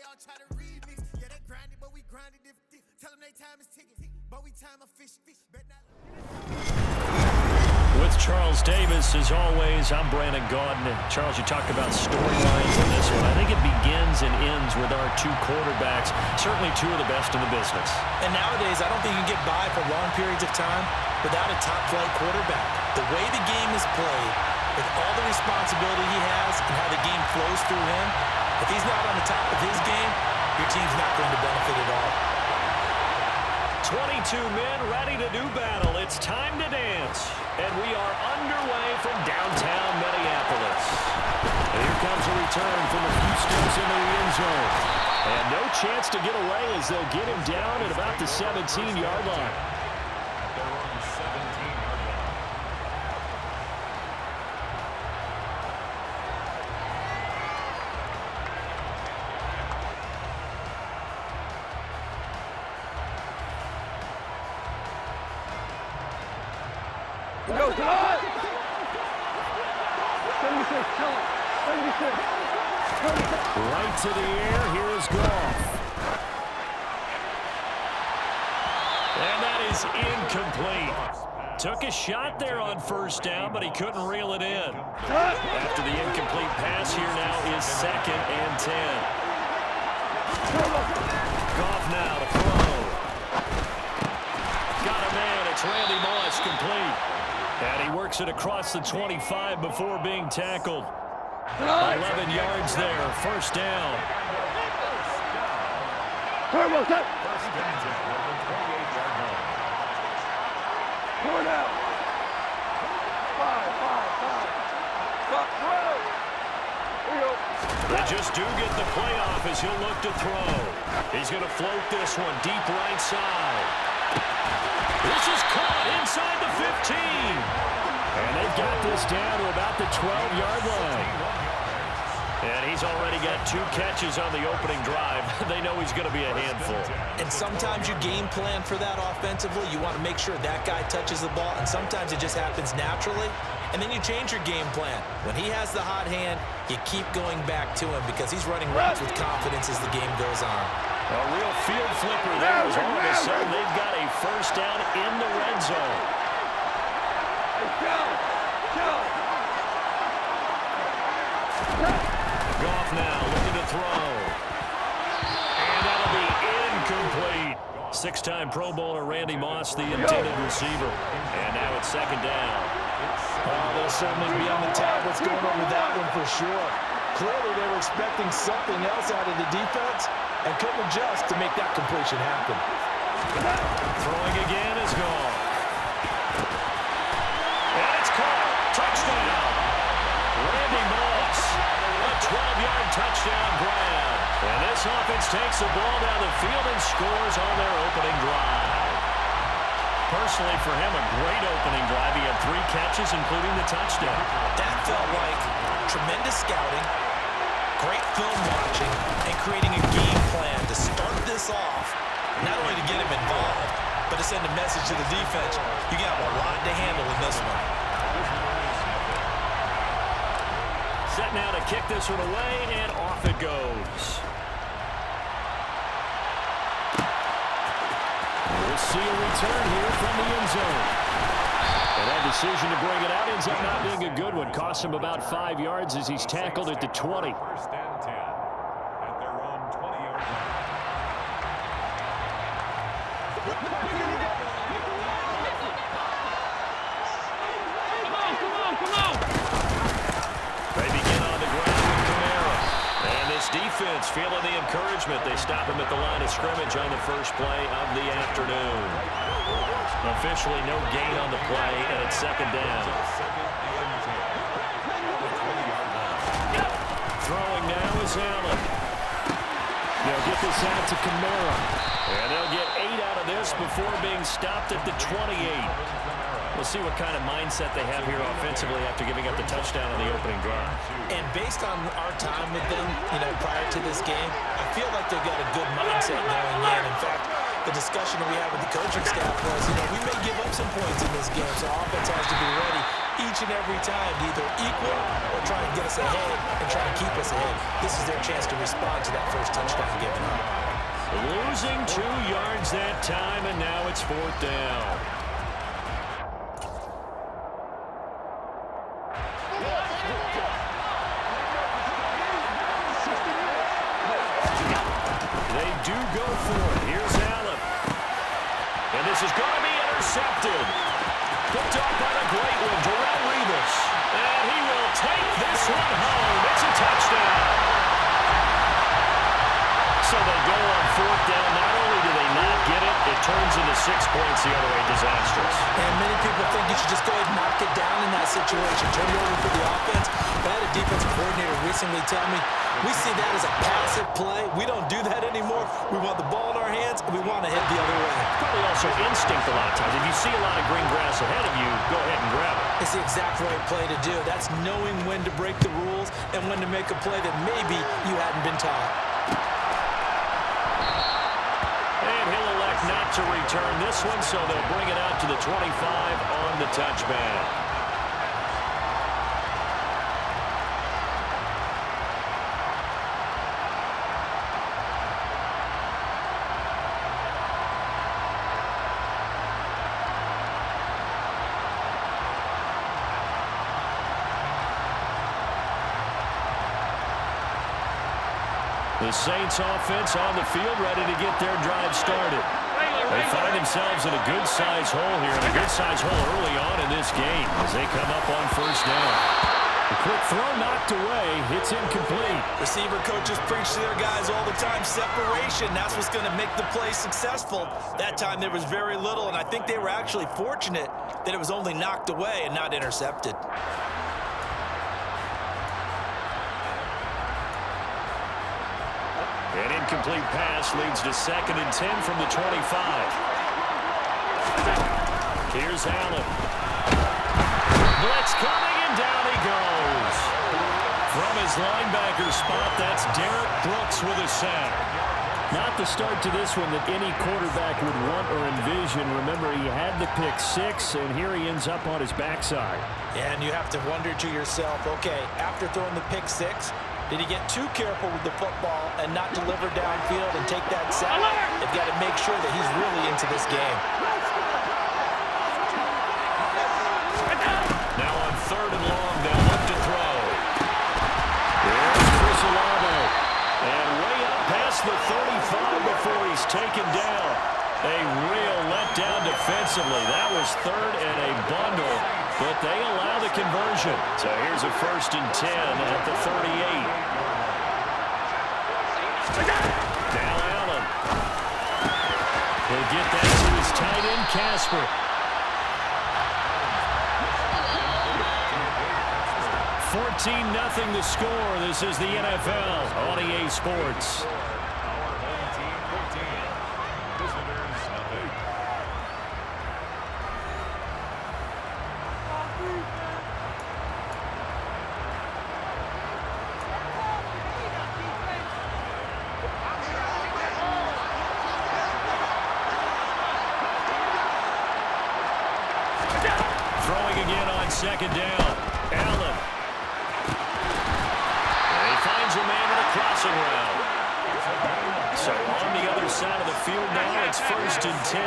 all try to remix. Yeah, they grinding, but we grinding different. Tell them they time is ticking, but we time a fish. With Charles Davis, as always, I'm Brandon Gaudin. Charles, you talked about storylines in this one. I think it begins and ends with our two quarterbacks, certainly two of the best in the business. And nowadays, I don't think you can get by for long periods of time without a top-flight quarterback. The way the game is played, with all the responsibility he has and how the game flows through him, if he's not on the top of his game, your team's not going to benefit at all. 22 men ready to do battle. It's time to dance. And we are underway from downtown Minneapolis. And here comes a return from a few steps into the end zone. And no chance to get away as they'll get him down at about the 17-yard line. Go, come on! 76, tell him. 76. Right to the air, here is Goff. And that is incomplete. Took a shot there on first down, but he couldn't reel it in. After the incomplete pass, here now is 2nd and 10. Goff now to throw. Got a man, it's Randy Moss, complete. And he works it across the 25 before being tackled. 11 yards there, first down. Turbo, set. Four down. Five. They just do get the playoff as he'll look to throw. He's going to float this one deep right side. This is caught inside the 15. And they've got this down to about the 12-yard line. And he's already got 2 catches on the opening drive. They know he's going to be a handful. And sometimes you game plan for that offensively. You want to make sure that guy touches the ball, and sometimes it just happens naturally. And then you change your game plan. When he has the hot hand, you keep going back to him because he's running routes with confidence as the game goes on. A real field flipper there as all of a sudden they've got a first down in the red zone. Goff now looking to throw. And that'll be incomplete. 6-time Pro Bowler Randy Moss, the intended receiver. And now it's 2nd down. They'll certainly be on the tab what's going on with that one for sure. Clearly they were expecting something else out of the defense and couldn't adjust to make that completion happen. Throwing again is gone. And it's caught. Touchdown. Randy Moss. A 12-yard touchdown grab. And this offense takes the ball down the field and scores on their opening drive. Personally, for him, a great opening drive. He had 3 catches, including the touchdown. That felt like tremendous scouting, great film watching, and creating a game plan to start this off, not only to get him involved, but to send a message to the defense. You got a lot to handle in this one. Set now to kick this one away, and off it goes. We'll see a return here from the end zone. And that decision to bring it out ends up not being a good one. Costs him about 5 yards as he's tackled at the 20. First and 10 at their own 20-yard line. Come on. They begin on the ground with Kamara. And this defense feeling the encouragement. They stop him at the line of scrimmage on the first play of the afternoon. Officially no gain on the play, and it's 2nd down. Throwing now is Allen. They'll get this out to Kamara. And they'll get 8 out of this before being stopped at the 28. We'll see what kind of mindset they have here offensively after giving up the touchdown on the opening drive. And based on our time with them, prior to this game, I feel like they've got a good mindset going in. In fact, the discussion we had with the coaching staff was, we may give up some points in this game, so our offense has to be ready. each and every time to either equal or try and get us ahead and try and keep us ahead. This is their chance to respond to that first touchdown given up. Losing 2 yards that time, and now it's 4th down. They do go for it. Here's Allen. And this is going to be intercepted. Picked up by the great one, Darrelle Revis. And he will take this one home. It's a touchdown. So they go on 4th down. Not only do they not get it, it turns into 6 points the other way. Disastrous. And many people think you should just go ahead and knock it down in that situation. Turn it over for the offense. But I had a defensive coordinator recently tell me, we see that as a passive play. We don't do that anymore. We want the ball in our hands, and we want to head the other way. Probably also instinct a lot of times. If you see a lot of green grass ahead of you, go ahead and grab it. It's the exact right play to do. That's knowing when to break the rules and when to make a play that maybe you hadn't been taught. And he'll elect not to return this one, so they'll bring it out to the 25 on the touchback. The Saints offense on the field, ready to get their drive started. They find themselves in a good-sized hole here, and a good-sized hole early on in this game as they come up on 1st down. The quick throw knocked away. It's incomplete. Receiver coaches preach to their guys all the time, separation. That's what's going to make the play successful. That time there was very little, and I think they were actually fortunate that it was only knocked away and not intercepted. An incomplete pass leads to 2nd and 10 from the 25. Here's Allen. Blitz coming, and down he goes. From his linebacker spot, that's Derek Brooks with a sack. Not the start to this one that any quarterback would want or envision. Remember, he had the pick 6, and here he ends up on his backside. Yeah, and you have to wonder to yourself, okay, after throwing the pick 6, did he get too careful with the football and not deliver downfield and take that sack? They've got to make sure that he's really into this game. Now on 3rd and long, they'll look to throw. There's Chris Olave. And way up past the 35 before he's taken down. A real letdown defensively. That was 3rd and a bundle, but they allow the conversion. So here's a 1st and 10 at the 38. Now Allen. He'll get that to his tight end, Casper. 14-0 the score. This is the NFL on EA Sports. Our home team 14. Visitors nothing. Throwing again on 2nd down. Allen. And he finds a man in a crossing route. So on the other side of the field now, it's 1st and 10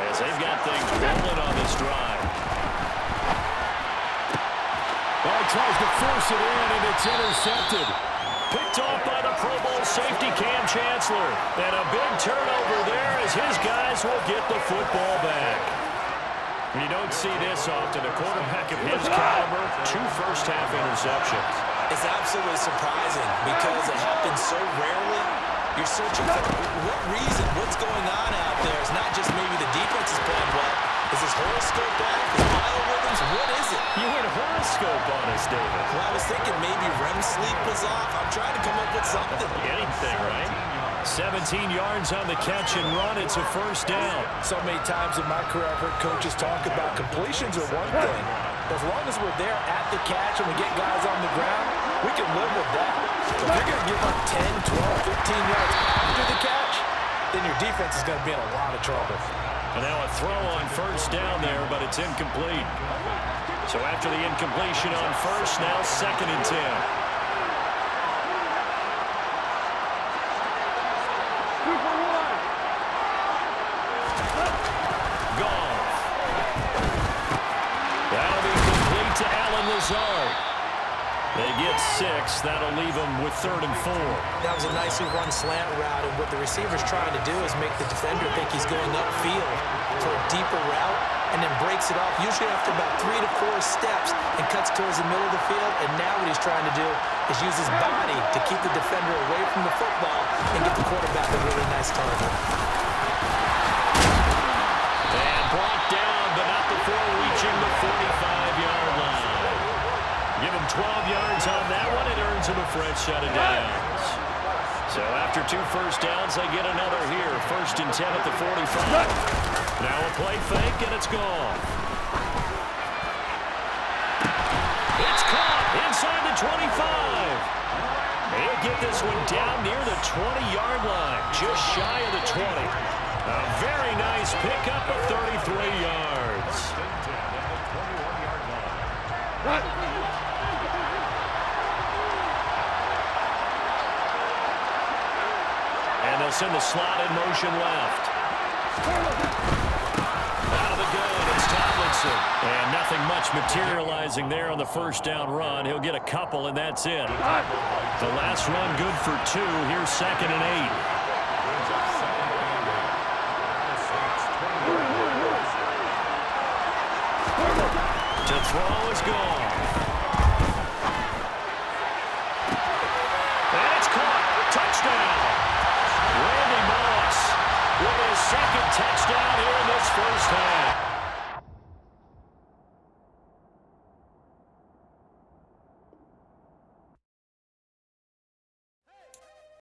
as they've got things rolling on this drive. Well, he tries to force it in, and it's intercepted. Picked off by the Pro Bowl safety Cam Chancellor. And a big turnover there as his guys will get the football back. You don't see this often. A quarterback of his caliber, 2 first-half interceptions. It's absolutely surprising because it happens so rarely. You're searching for what reason, what's going on out there. It's not just maybe the defense is playing well. Is this horoscope off? Is biorhythms? What is it? You went horoscope on us, David. Well, I was thinking maybe REM sleep was off. I'm trying to come up with something. Anything, right? 17 yards on the catch and run. It's a 1st down. So many times in my career, I've heard coaches talk about completions are one thing. But as long as we're there at the catch and we get guys on the ground, we can live with that. If you're going to give up 10, 12, 15 yards after the catch, then your defense is going to be in a lot of trouble. And now a throw on 1st down there, but it's incomplete. So after the incompletion on first, now 2nd and 10. Goff. That'll be complete to Allen Lazard. They get 6. That'll leave them with 3rd and 4. That was a nicely run slant route, and what the receiver's trying to do is make the defender think he's going upfield for a deeper route, and then breaks it off, usually after about 3 to 4 steps, and cuts towards the middle of the field. And now what he's trying to do is use his body to keep the defender away from the football and get the quarterback a really nice target. And brought down, but not before reaching the 45-yard line. Give him 12 yards on that one. It earns him a fresh set of downs. So after 2 first downs, they get another here. 1st and 10 at the 45. Now a play fake, and it's gone. It's caught inside the 25. They'll get this one down near the 20-yard line, just shy of the 20. A very nice pickup of 33 yards. And they'll send the slot in motion left. Out of the gun, it's Tomlinson. And nothing much materializing there on the first down run. He'll get a couple, and that's it. The last run good for 2. Here's 2nd and 8. To throw is gone. And it's caught. Touchdown. Randy Moss with his 2nd touchdown here in this first half.